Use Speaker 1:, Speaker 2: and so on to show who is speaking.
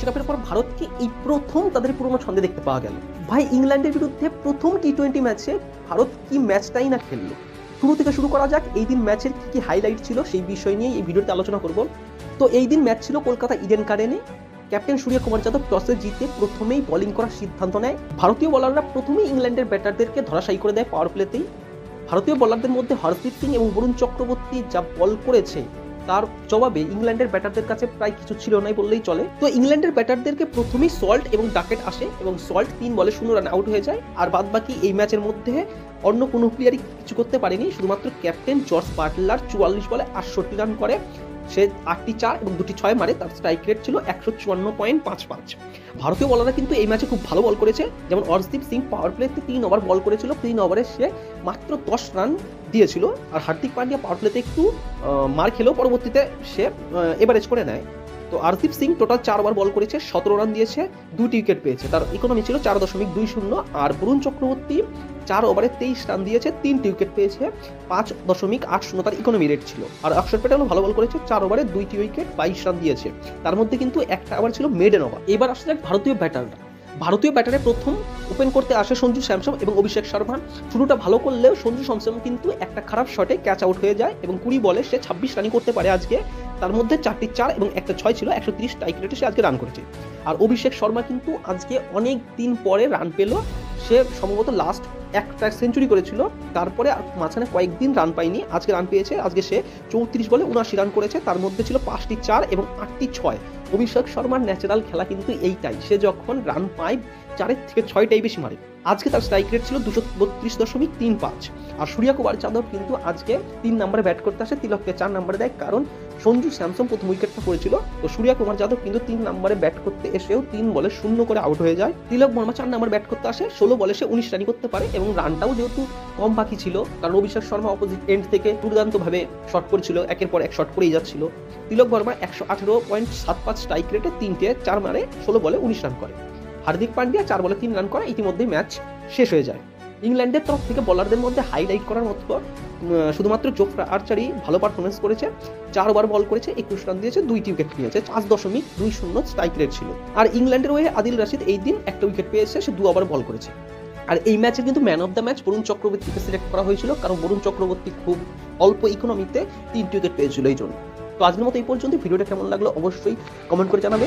Speaker 1: বিশ্বকাপের পর ভারতকে এই প্রথম তাদের পুরনো ছন্দে দেখতে পাওয়া গেল। ভাই, ইংল্যান্ডের বিরুদ্ধে প্রথম টি-20 ম্যাচে ভারত কি ম্যাচটাই না খেললো। শুরু থেকে শুরু করা যাক। এই দিন ম্যাচের কি হাইলাইট ছিল সেই বিষয় নিয়ে এই ভিডিওতে আলোচনা করব। তো এই দিন ম্যাচ ছিল কলকাতা ইডেন গার্ডেনে। ক্যাপ্টেন সূর্যকুমার যাদব টসে জিতে প্রথমেই বোলিং করার সিদ্ধান্ত নেয়। ভারতীয় বোলাররা প্রথমেই ইংল্যান্ডের ব্যাটারদেরকে ধরাশায়ী করে দেয় পাওয়ার প্লেতেই। ভারতীয় বোলারদের মধ্যে হরদীপ সিং এবং বরুণ চক্রবর্তী যা বল করেছে তার জবাবে ইংল্যান্ডের ব্যাটারদের কাছে প্রায় কিছু ছিল নাই বললেই চলে। তো ইংল্যান্ডের ব্যাটারদেরকে প্রথমেই সল্ট এবং ডাকেট আসে এবং সল্ট 3 বলে 0 রান আউট হয়ে যায়। আর বাদ বাকি এই ম্যাচের মধ্যে অন্য কোনো প্লেয়ারই কিছু করতে পারেনি, শুধুমাত্র ক্যাপ্টেন জর্জ বাটলার 44 বলে 68 রান করে। সে 8টি 4 এবং 2টি 6 মারে। তার স্ট্রাইক রেট ছিল 154.55। ভারতীয় বলাররা কিন্তু এই ম্যাচে খুব ভালো বল করেছে। যেমন হরদীপ সিং পাওয়ার প্লেতে 3 ওভার বল করেছিল, 3 ওভারে সে মাত্র 10 রান দিয়েছিল। আর হার্দিক পান্ডিয়া পাওয়ার প্লেতে একটু মার খেলেও পরবর্তীতে সে এভারেজ করে নেয়। তো হরদীপ সিং টোটাল 4 ওভার বল করেছে, 17 রান দিয়েছে, 2টি উইকেট পেয়েছে। তার ইকোনমি ছিল 4.20। আর বরুণ চক্রবর্তী 4 ওভারে 23 রান দিয়েছে, 3টি উইকেট পেয়েছে, 5.80 তার ইকোনমি রেট ছিল। আর অক্ষর প্যাটেলও ভালো বল করেছে, 4 ওভারে 2টি উইকেট, 22 রান দিয়েছে। তার মধ্যে কিন্তু একটা ওভার ছিল মেডেন ওভার। এবার আসা যাক ভারতীয় ব্যাটাররা। ভারতীয় ব্যাটারে প্রথম ওপেন করতে আসে সঞ্জু স্যামসন এবং অভিষেক শর্মা। শুরুটা ভালো করলেও সঞ্জু স্যামসন কিন্তু একটা খারাপ শটে ক্যাচ আউট হয়ে যায় এবং 20 বলে সে 26 রানই করতে পারে আজকে। তার মধ্যে 4টি 4 এবং একটা 6 ছিল, 130 স্ট্রাইক রেটে সে আজকে রান করেছে। আর অভিষেক শর্মা কিন্তু আজকে অনেক দিন পরে রান পেল। সে সম্ভবত লাস্ট একটা সেঞ্চুরি করেছিল, তারপরে মাঝখানে কয়েকদিন রান পায়নি। আজকে রান পেয়েছে। আজকে সে 34 বলে 79 রান করেছে। তার মধ্যে ছিল 5টি 4 এবং 8টি 6। অভিষেক শর্মার ন্যাচারাল খেলা কিন্তু এইটাই, সে যখন রান পায় 4 থেকে 6টাই বেশি মারে। আজকে তার স্ট্রাইক রেট ছিল 232.35। আর সূর্যকুমার যাদব কিন্তু আজকে 3 নম্বরে ব্যাট করতে আসে, তিলককে 4 নম্বরে দেয়, কারণ সঞ্জু স্যামসন প্রথম উইকেটটা পড়েছিল। তো সূর্যকুমার যাদব কিন্তু 3 নম্বরে ব্যাট করতে এসেও 3 বলে 0 করে আউট হয়ে যায়। তিলক বর্মা 4 নম্বরে ব্যাট করতে আসে, 16 বলে সে 19 রানই করতে পারে এবং রানটাও যেহেতু কম বাকি ছিল, কারণ অভিষেক শর্মা অপোজিট এন্ড থেকে দুর্দান্তভাবে শট করেছিল, একের পর এক শট করেই যাচ্ছিল। তিলক বর্মা 118.75 স্ট্রাইক রেটে 3টে 4 মারে, 16 বলে 19 রান করে। হার্দিক পান্ডিয়া 4 বলে 3 রান করে। ইতিমধ্যেই ম্যাচ শেষ হয়ে যায়। ইংল্যান্ডের তরফ থেকে বোলারদের মধ্যে হাইলাইট করার মতো শুধুমাত্র জোফরা আর্চারি ভালো পারফরমেন্স করেছে। 4 ওভার বল করেছে, 21 রান দিয়েছে, 2টি উইকেট নিয়েছে, 5.20 স্ট্রাইক রেট ছিল। আর ইংল্যান্ডের হয়ে আদিল রাশিদ এই দিন একটা উইকেট পেয়েছে, সে 2 ওভার বল করেছে। আর এই ম্যাচে কিন্তু man of the match Varun চক্রবর্তীকে সিলেক্ট করা হয়েছিল, কারণ বরুণ চক্রবর্তী খুব অল্প ইকোনমিতে 3টি উইকেট পেয়েছিল এই জন্য। তো আজকের মতো এই পর্যন্ত। ভিডিওটা কেমন লাগলো অবশ্যই কমেন্ট করে জানাবে।